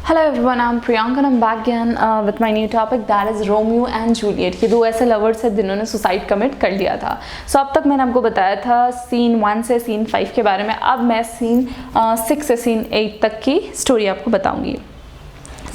Hello everyone, I'm Priyanka and I'm back again with my new topic that is Romeo and Juliet। ये दो ऐसे lovers हैं जिन्होंने suicide commit कर लिया था। अब तक मैंने आपको बताया था सीन 1 से सीन 5 के बारे में। अब मैं सीन 6 से सीन 8 तक की स्टोरी आपको बताऊंगी।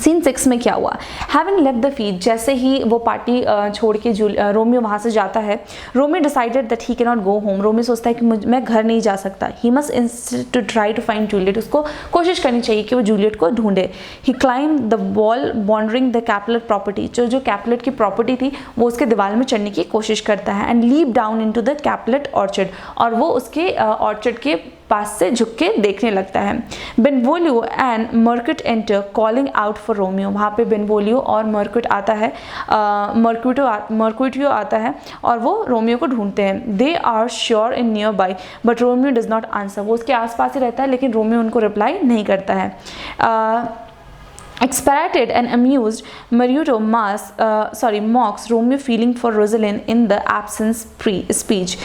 सीन 6 में क्या हुआ? हैविंग लेफ्ट द फीस्ट, जैसे ही वो पार्टी छोड़ के रोमियो वहाँ से जाता है, Romeo decided that he can not go home. Romeo सोचता है कि मैं घर नहीं जा सकता। He must instead to try to find Juliet, उसको कोशिश करनी चाहिए कि वो जूलियट को ढूंढे। He climb the wall bordering the Capulet property, जो कैपुलेट की प्रॉपर्टी थी वो उसके दीवार में चढ़ने की कोशिश करता है। And leap down into the Capulet orchard, और वो उसके ऑर्चर्ड के पास से झुक के देखने लगता है। Benvolio and Mercutio enter calling out for Romeo. वहाँ पे बेनवोलियो और मर्क्यूट आता है, मर्क्यूटियो आता है और वो रोमियो को ढूंढते हैं। They are sure in nearby but Romeo does not answer. वो उसके आसपास ही रहता है लेकिन रोमियो उनको रिप्लाई नहीं करता है। Exasperated and amused, Mercutio mocks Romeo feeling for Rosalind in the absence speech.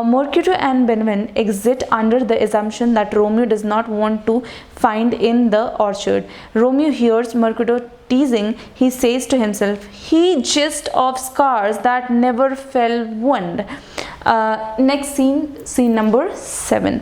Mercutio and Benven exit under the assumption that Romeo does not want to find in the orchard. Romeo hears Mercutio teasing. He says to himself, "He just of scars that never fell wound." Next scene number 7.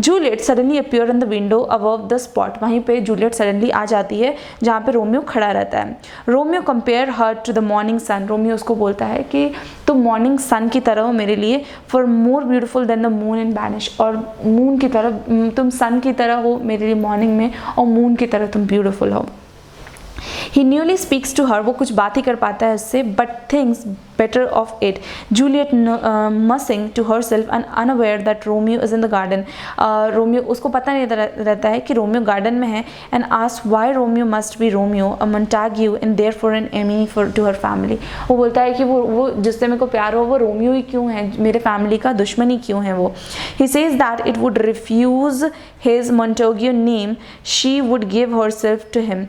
Juliet suddenly appear in the window above the spot. वहीं पे Juliet suddenly आ जाती है जहाँ पे Romeo खड़ा रहता है। Romeo compare her to the morning sun. Romeo उसको बोलता है कि तुम मॉर्निंग सन की तरह हो मेरे लिए, for more beautiful then the moon in banish, और मून की तरह तुम सन की तरह हो मेरे लिए मॉर्निंग में, और मून की तरह तुम ब्यूटीफुल हो। He newly speaks to her, वो कुछ बात ही कर पाता है उससे, but thinks better of it. Juliet mussing to herself and unaware that Romeo is in the garden. Romeo, उसको पता नहीं रहता है कि रोमियो गार्डन में है, and asks why Romeo must be Romeo, a Montague and therefore an enemy to her family. वो बोलता है कि वो जिससे मेरे को प्यार हो वो रोमियो ही क्यों है, मेरे फैमिली का दुश्मन ही क्यों है वो। He says that it would refuse his Montague name, she would give herself to him,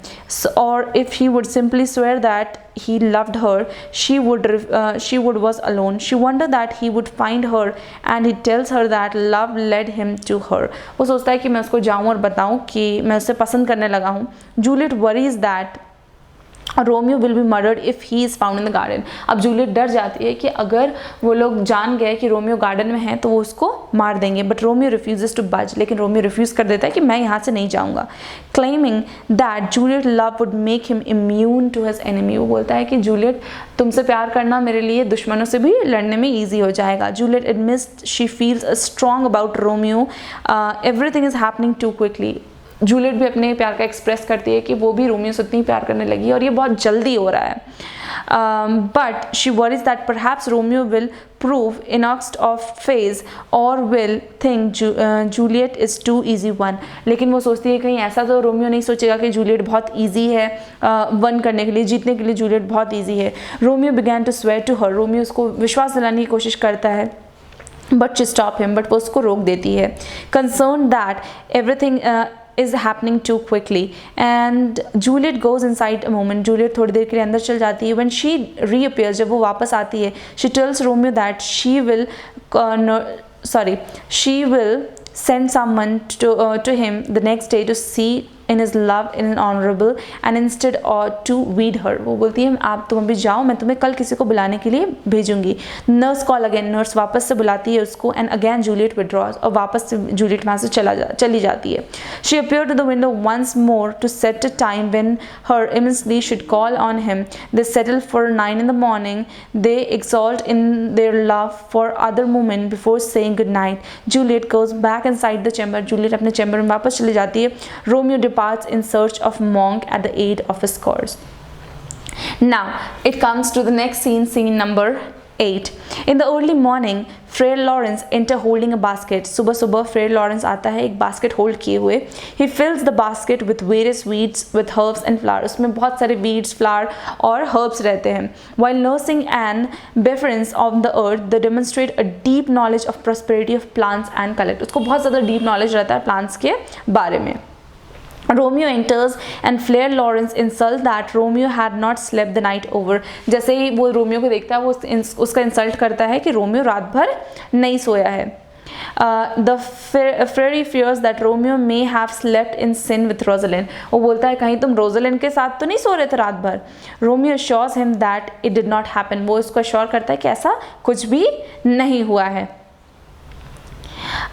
or if he would simply swear that he loved her, she would was alone. She wondered that he would find her, and he tells her that love led him to her. वो सोचता है कि मैं उसको जाऊँ और बताऊँ कि मैं उसे पसंद करने लगा हूँ। Juliet worries that Romeo will be murdered if he is found in the garden. अब जूलियट डर जाती है कि अगर वो लोग जान गए कि रोमियो गार्डन में है तो वो उसको मार देंगे। बट रोमियो रिफ्यूजेस टू बज, लेकिन रोमियो रिफ्यूज़ कर देता है कि मैं यहाँ से नहीं जाऊँगा। Claiming that Juliet love would make him immune to his enemy. वो बोलता है कि जूलियट तुमसे प्यार करना मेरे लिए दुश्मनों से भी लड़ने में ईजी हो जाएगा। Juliet admits she feels strong about Romeo, everything is happening too quickly. Juliet भी अपने प्यार का एक्सप्रेस करती है कि वो भी रोमियो से उतनी प्यार करने लगी और ये बहुत जल्दी हो रहा है। But she worries that perhaps Romeo will prove inconstant of faith और will think Juliet is too easy won. लेकिन वो सोचती है कहीं ऐसा तो रोमियो नहीं सोचेगा कि जूलियट बहुत ईजी है वन करने के लिए, जीतने के लिए जूलियट बहुत ईजी है। Romeo began to swear to her, Romeo उसको विश्वास दिलाने की कोशिश करता है but she stop him, but वो उसको रोक देती है। Concern that everything is happening too quickly, and Juliet goes inside a moment. Juliet थोड़ी देर के लिए अंदर चल जाती है। When she reappears, जब वो वापस आती है, she tells Romeo that she will send someone to him the next day to see in his love in an honorable and instead or to weed her. वो बोलती है आप तुम अभी जाओ, मैं तुम्हें कल किसी को बुलाने के लिए भेजूंगी। नर्स कॉल अगेन, नर्स वापस से बुलाती है उसको, एंड अगेन जूलियट विड्रॉज, और वापस से जूलियट वहाँ से चली जाती है। She appear to the window once more to set a time when her immensely should call on him. They settle for 9 in the morning. They exult in their love for other moment before saying good night. Juliet goes back inside the chamber. Juliet अपने chamber में वापस चली जाती है। Romeo departs in search of monk at the aid of his cause. Now it comes to the next scene number 8. In the early morning, Friar Lawrence enter holding a basket. सुबह सुबह Friar Lawrence आता है एक basket hold किए हुए। He fills the basket with various weeds, with herbs and flowers. उसमें बहुत सारे weeds, flower और herbs रहते हैं। While nursing an beneficence of the earth, they demonstrate a deep knowledge of prosperity of plants and collect. उसको बहुत ज़्यादा deep knowledge रहता है plants के बारे में। Romeo enters and Friar Lawrence insult that Romeo had not slept the night over. जैसे ही वो रोमियो को देखता है वो उसका इंसल्ट करता है कि रोमियो रात भर नहीं सोया है। The fairy fears that Romeo may have slept in sin with Rosalind. वो बोलता है कहीं तुम रोजलिन के साथ तो नहीं सो रहे थे रात भर. Romeo assures him that it did not happen. वो इसको assure करता है कि ऐसा कुछ भी नहीं हुआ है.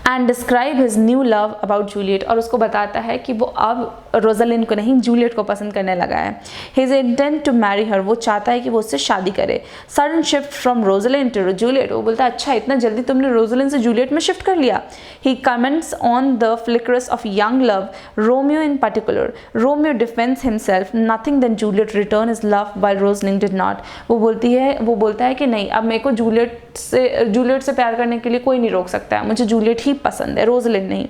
And describe his new love about Juliet, और उसको बताता है कि वो अब रोजलिन को नहीं जूलियट को पसंद करने लगा है. His intent to marry her, वो चाहता है कि वो उससे शादी करे. Sudden shift from Rosaline to Juliet, वो बोलता है अच्छा इतना जल्दी तुमने रोजलिन से जूलियट में शिफ्ट कर लिया. He comments on the flickers of young love, Romeo in particular. Romeo defends himself, nothing than Juliet return his love while Rosaline did not. वो बोलता है कि नहीं अब मेरे को जूलियट से प्यार करने के लिए कोई नहीं रोक सकता है, मुझे जूलियट ही पसंद है, रोजलिन नहीं.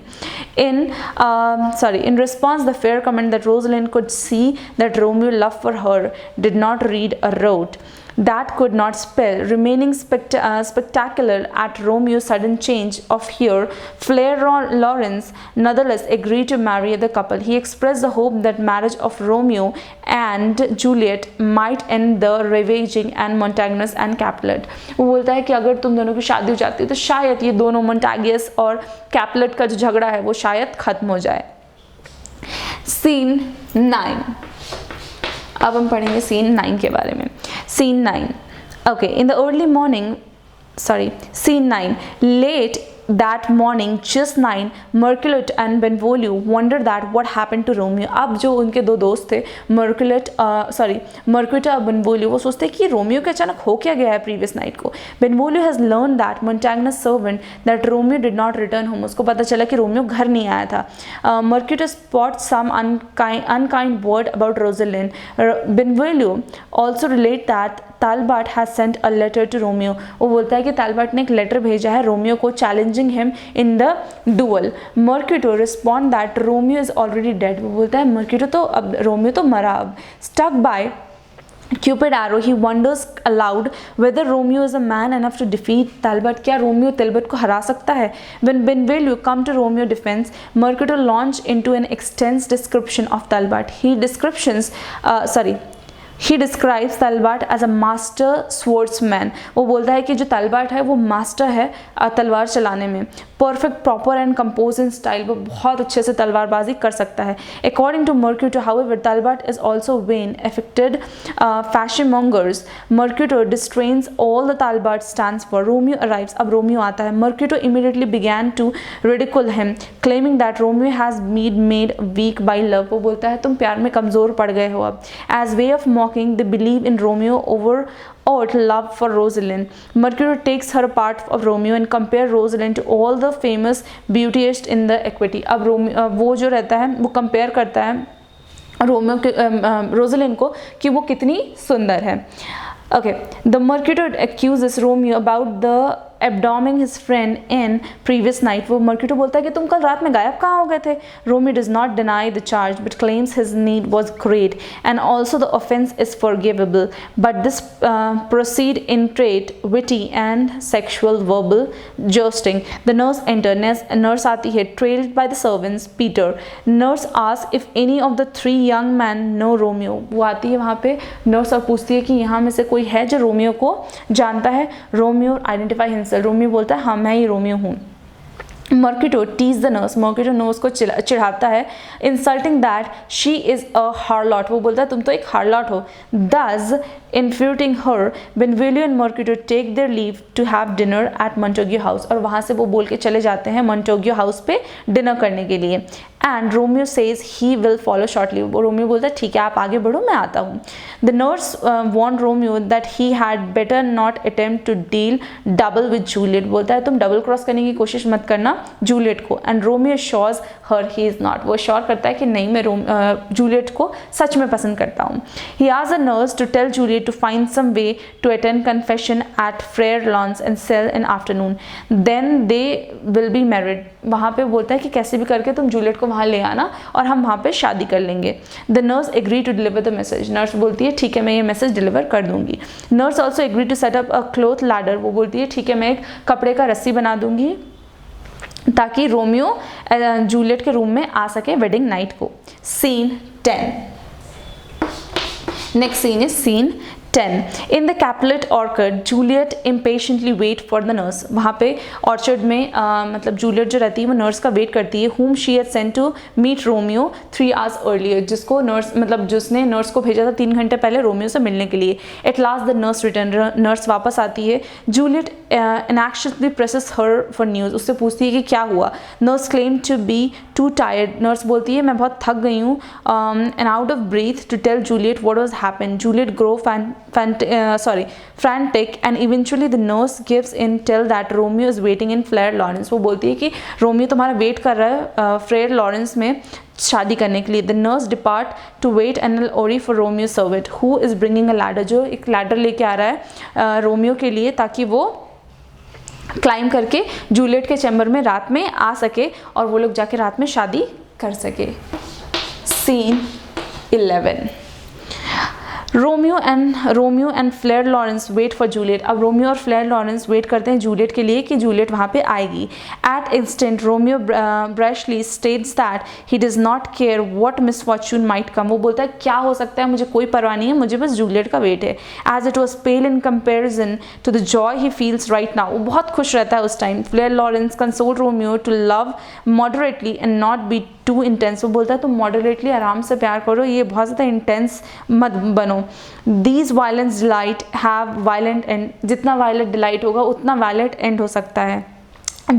In response, the fair comment that Rosalind could see that Romeo's love for her did not read a rote that could not spell, remaining spectacular at Romeo's sudden change of here, Fleur Lawrence nonetheless agreed to marry the couple. He expressed the hope that marriage of Romeo and Juliet might end the ravaging and Montagnus and Capulet. वो बोलता है कि अगर तुम दोनों की शादी हो जाती है तो शायद ये दोनों मोंटागियस और कैपुलेट का जो झगड़ा है वो शायद खत्म हो जाए. Scene 9. अब हम पढ़ेंगे सीन 9 के बारे में. Scene 9. Okay, in the early morning, Scene 9. Late that morning, just 9, Merculot and Benvolio wondered that what happened to Romeo. अब जो उनके दो दोस्त थे Mercutor और Benvolio, वो सोचते कि रोमियो के अचानक हो क्या गया है प्रीवियस नाइट को. Benvolio has learned that Montagnus servant that Romeo did not return home. उसको पता चला कि रोमियो घर नहीं आया था. Mercutor spots some unkind word about Rosalind. Benvolio also relate that Talbot has sent a letter to Romeo. वो बोलता है कि तालबर्ट ने एक लेटर भेजा है रोमियो को challenging him in the duel. Mercutor respond that Romeo is already dead. वो बोलता है मर्क्यूटो तो अब रोमियो तो मरा अब. Stuck by Cupid arrow, he wonders aloud whether Romeo is a man enough to defeat Talbot. क्या रोमियो तलबट को हरा सकता है? When Benvolio come to Romeo defense, Mercutor launch into an extensive description of Talbot. He describes Talbot as a master swordsman. वो बोलता है कि जो तलवार है वो मास्टर है तलवार चलाने में. Perfect, proper and compose in style, वो बहुत अच्छे से तलवारबाजी कर सकता है. According to Mercutor, however, Talbot is also vain, affected fashionmongers. Mercutor distrains all the Talbot stands for. Romeo arrives. अब रोमियो आता है. Mercutor immediately began to ridicule him, claiming that Romeo has been made weak by love. वो बोलता है तुम प्यार में कमज़ोर पड़ गए हो अब. As way of mocking, they believe in Romeo over love for Rosalind. Mercutor takes her part of Romeo and compare Rosalind to all the famous beautyists in the equity. अब वो जो रहता है वो कंपेयर करता है रोजलिन को कि वो कितनी सुंदर है. Okay, the Mercutor accuses Romeo about the abdoming his friend in previous night. वो Mercutor बोलता है कि तुम कल रात में गायब कहाँ हो गए थे. Romeo does not deny the charge but claims his need was great and also the offense is forgivable. But this proceed in trait, witty and sexual verbal jousting. The nurse enters. Nurse आती है trailed by the servants. Peter. Nurse asks if any of the three young men know Romeo. वो आती है वहाँ पे nurse और पूछती है कि यहाँ में से कोई है जो रोमियो को जानता है. Romeo identify himself. रोमियो बोलता है हाँ मैं ही रोमियो हूँ. Mercutor tease the nurse. Mercutor nurse को चिढ़ाता है, insulting that she is a harlot. वो बोलता है तुम तो एक harlot हो. Thus infuriating her, Benvolio and Mercutor take their leave to have dinner at Montague House. और वहाँ से वो बोल के चले जाते हैं Montague House पे डिनर करने के लिए. And Romeo says he will follow shortly. Romeo बोलता है ठीक है आप आगे बढ़ो मैं आता हूँ. The nurse warned Romeo that he had better not attempt to deal double with Juliet. बोलता है तुम डबल क्रॉस करने की कोशिश मत करना जूलियट को. And Romeo assures her he is not. वो श्योर करता है कि नहीं मैं जूलियट को सच में पसंद करता हूँ. He asks the nurse to tell Juliet to find some way to attend confession at Frere Lawns and sell in afternoon. Then they will be married. वहाँ पे बोलता है कि कैसे भी करके तुम जूलियट को वहाँ ले आना और हम वहाँ पे शादी कर लेंगे. The nurse agree to deliver the message. Nurse बोलती है ठीक है मैं ये मैसेज डिलीवर कर दूंगी. Nurse also agree to set up a cloth ladder. वो बोलती है ठीक है मैं एक कपड़े का रस्सी बना दूंगी ताकि रोमियो जूलियट के रूम में आ सके वेडिंग नाइट को. Scene 10. Next scene is Scene 10. In the Capulet orchard, Juliet impatiently wait for the nurse. वहाँ पे ऑर्चर्ड में मतलब जूलियट जो रहती है वो नर्स का वेट करती है, whom she had sent to meet Romeo 3 hours earlier. जिसको नर्स मतलब जिसने नर्स को भेजा था 3 घंटे पहले रोमियो से मिलने के लिए. At last the nurse returned. Nurse वापस आती है. Juliet anxiously presses her for news. उससे पूछती है कि क्या हुआ. Nurse claimed to be too tired. Nurse बोलती है मैं बहुत थक गई हूँ and out of breath to tell Juliet what was happened. Juliet grow frantic and eventually the nurse gives in tell that Romeo is waiting in Fleur Lawrence. वो बोलती है कि रोमियो तुम्हारा वेट कर रहा है फ्लेयर लॉरेंस में शादी करने के लिए. The nurse depart to wait an orry for Romeo's servant who is bringing a ladder. जो एक लैडर लेके आ रहा है रोमियो के लिए ताकि वो क्लाइम करके जूलियट के चैम्बर में रात में आ सके और वो लोग जाके रात में शादी कर सके. Scene 11. Romeo and Friar Laurence wait for Juliet. अब रोमियो और फ्लेयर लॉरेंस वेट करते हैं जूलियट के लिए कि जूलियट वहाँ पे आएगी. At instant Romeo brashly states that he does not care what misfortune might come. वो बोलता है क्या हो सकता है मुझे कोई परवाह नहीं है, मुझे बस जूलियट का वेट है. As it was pale in comparison to the joy he feels right now. वो बहुत खुश रहता है उस time. Friar Laurence console Romeo to love moderately and not be too intense. वो बोलता है तुम मॉडरेटली आराम से प्यार करो, ये बहुत ज़्यादा इंटेंस मत बनो. These violence delight have violent end. जितना वायलेंट डिलाइट होगा उतना वायलेंट एंड हो सकता है.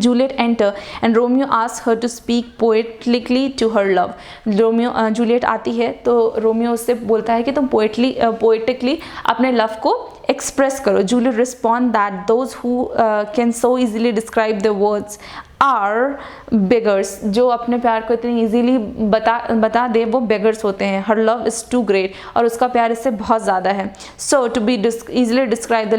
Juliet enter and Romeo asks her to speak poetically to her love. Juliet आती है तो रोमियो उससे बोलता है कि तुम पोएटिकली अपने लव को एक्सप्रेस करो. Juliet respond that those who can so easily describe the words are beggars. जो अपने प्यार को इतनी इजीली बता दे वो बेगर्स होते हैं. Her love is too great. और उसका प्यार इससे बहुत ज़्यादा है. So to be easily describe the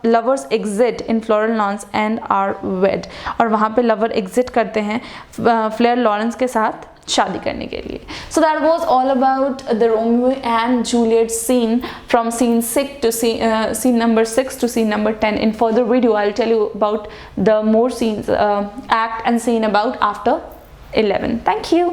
lovers exit in Fleur Lawrence and are wed. और वहाँ पे लवर एग्जिट करते हैं फ्लेयर लॉरेंस के साथ शादी करने के लिए. So that was all about the Romeo and Juliet scene from scene 6 to scene number 6 to scene number 10. In further video I'll tell you about the more scenes act and scene about after 11. Thank you.